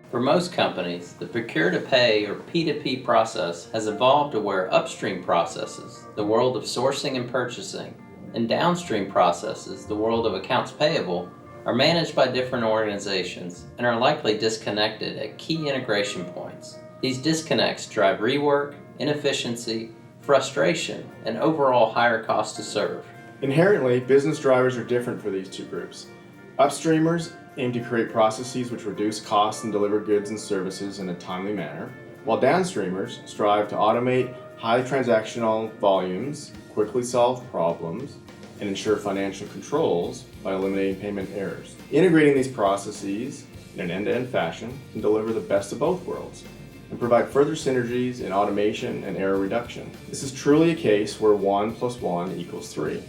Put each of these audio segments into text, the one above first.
For most companies, the procure-to-pay or P2P process has evolved to where upstream processes, the world of sourcing and purchasing, and downstream processes, the world of accounts payable, are managed by different organizations and are likely disconnected at key integration points. These disconnects drive rework, inefficiency, frustration, and overall higher cost to serve. Inherently, business drivers are different for these two groups. Upstreamers aim to create processes which reduce costs and deliver goods and services in a timely manner, while downstreamers strive to automate high transactional volumes, quickly solve problems, and ensure financial controls by eliminating payment errors. Integrating these processes in an end-to-end fashion can deliver the best of both worlds and provide further synergies in automation and error reduction. This is truly a case where 1 + 1 = 3.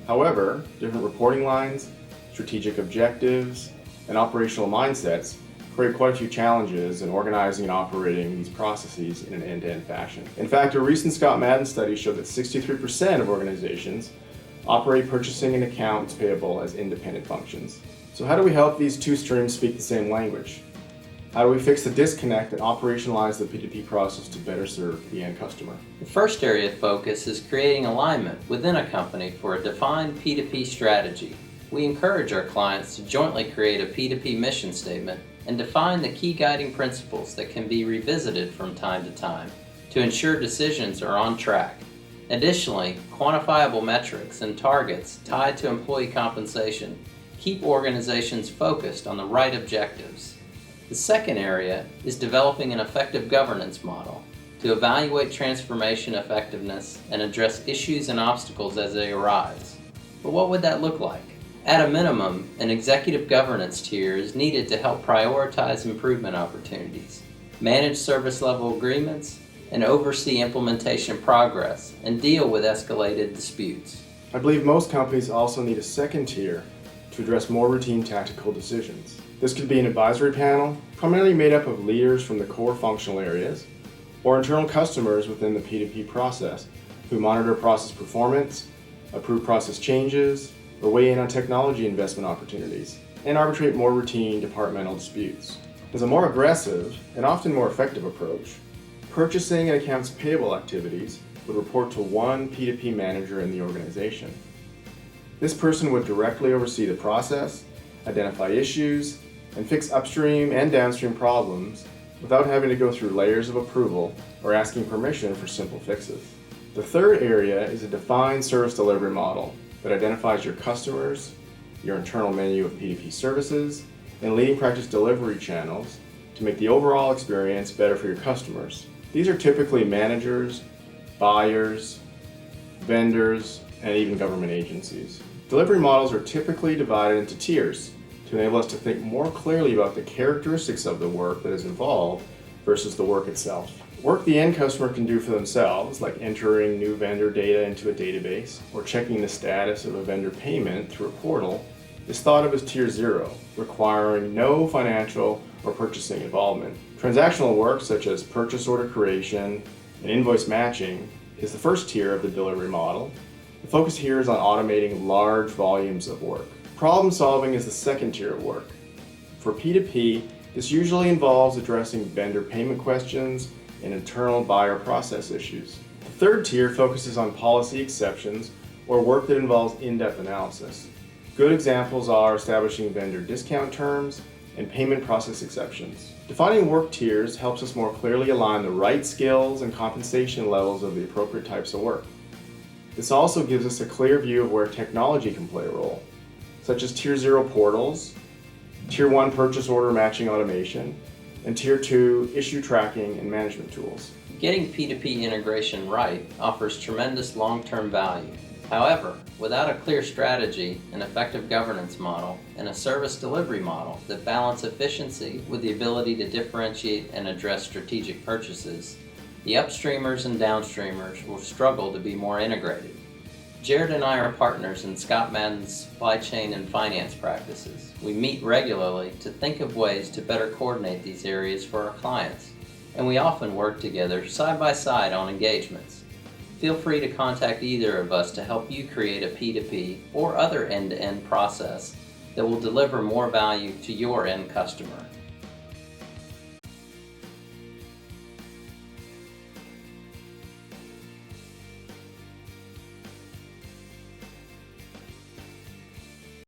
However, different reporting lines, strategic objectives, and operational mindsets create quite a few challenges in organizing and operating these processes in an end-to-end fashion. In fact, a recent Scott Madden study showed that 63% of organizations operate purchasing and accounts payable as independent functions. So how do we help these two streams speak the same language? How do we fix the disconnect and operationalize the P2P process to better serve the end customer? The first area of focus is creating alignment within a company for a defined P2P strategy. We encourage our clients to jointly create a P2P mission statement and define the key guiding principles that can be revisited from time to time to ensure decisions are on track. Additionally, quantifiable metrics and targets tied to employee compensation keep organizations focused on the right objectives. The second area is developing an effective governance model to evaluate transformation effectiveness and address issues and obstacles as they arise. But what would that look like? At a minimum, an executive governance tier is needed to help prioritize improvement opportunities, manage service level agreements, and oversee implementation progress and deal with escalated disputes. I believe most companies also need a second tier to address more routine tactical decisions. This could be an advisory panel, primarily made up of leaders from the core functional areas, or internal customers within the P2P process who monitor process performance, approve process changes, or weigh in on technology investment opportunities, and arbitrate more routine departmental disputes. As a more aggressive and often more effective approach, purchasing and accounts payable activities would report to one P2P manager in the organization. This person would directly oversee the process, identify issues, and fix upstream and downstream problems without having to go through layers of approval or asking permission for simple fixes. The third area is a defined service delivery model that identifies your customers, your internal menu of P2P services, and leading practice delivery channels to make the overall experience better for your customers. These are typically managers, buyers, vendors, and even government agencies. Delivery models are typically divided into tiers to enable us to think more clearly about the characteristics of the work that is involved versus the work itself. Work the end customer can do for themselves, like entering new vendor data into a database or checking the status of a vendor payment through a portal, is thought of as Tier 0, requiring no financial or purchasing involvement. Transactional work, such as purchase order creation and invoice matching, is the first tier of the delivery model. The focus here is on automating large volumes of work. Problem solving is the second tier of work. For P2P, this usually involves addressing vendor payment questions and internal buyer process issues. The third tier focuses on policy exceptions or work that involves in-depth analysis. Good examples are establishing vendor discount terms and payment process exceptions. Defining work tiers helps us more clearly align the right skills and compensation levels of the appropriate types of work. This also gives us a clear view of where technology can play a role, such as Tier 0 portals, Tier 1 purchase order matching automation, and Tier 2 issue tracking and management tools. Getting P2P integration right offers tremendous long-term value. However, without a clear strategy, an effective governance model, and a service delivery model that balance efficiency with the ability to differentiate and address strategic purchases, the upstreamers and downstreamers will struggle to be more integrated. Jared and I are partners in Scott Madden's supply chain and finance practices. We meet regularly to think of ways to better coordinate these areas for our clients, and we often work together side by side on engagements. Feel free to contact either of us to help you create a P2P or other end-to-end process that will deliver more value to your end customer.